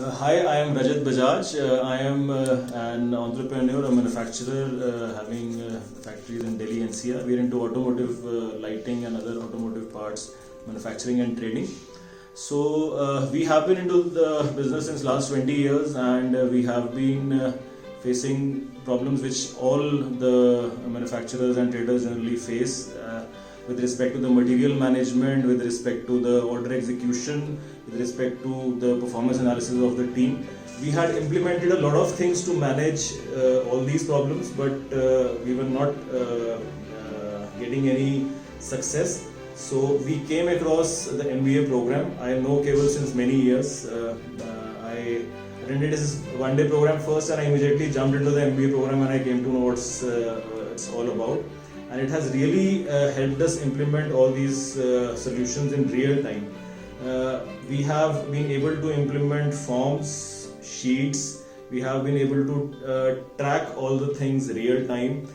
Hi, I am Rajat Bajaj. I am an entrepreneur, a manufacturer having factories in Delhi NCR. We are into automotive lighting and other automotive parts manufacturing and trading. So we have been into the business since last 20 years, and we have been facing problems which all the manufacturers and traders generally face with respect to the material management, with respect to the order execution, with respect to the performance analysis of the team. We had implemented a lot of things to manage all these problems, but we were not getting any success. So we came across the MBA program. I know Cable since many years. I attended this one-day program first, and I immediately jumped into the MBA program, and I came to know what it's all about. And it has really helped us implement all these solutions in real time. We have been able to implement forms, sheets. We have been able to track all the things real time.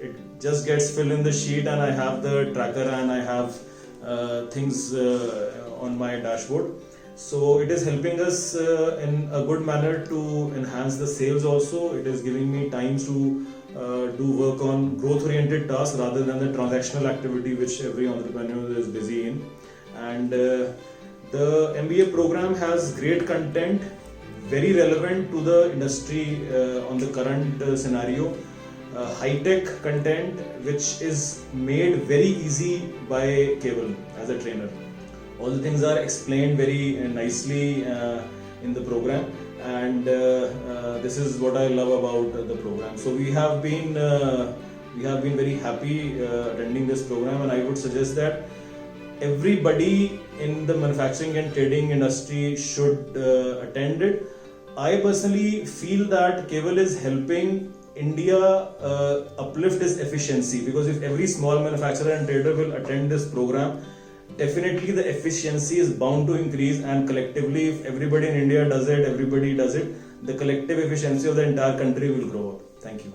It just gets filled in the sheet, and I have the tracker, and I have things on my dashboard. So it is helping us in a good manner to enhance the sales also. It is giving me time to do work on growth-oriented tasks rather than the transactional activity which every entrepreneur is busy in. And the MBA program has great content, very relevant to the industry on the current scenario. High-tech content which is made very easy by Cable as a trainer. All the things are explained very nicely in the program, and this is what I love about the program. So we have been very happy attending this program, and I would suggest that everybody in the manufacturing and trading industry should attend it. I personally feel that Cable is helping India uplift its efficiency, because if every small manufacturer and trader will attend this program, definitely the efficiency is bound to increase, and collectively if everybody in India does it, the collective efficiency of the entire country will grow up. Thank you.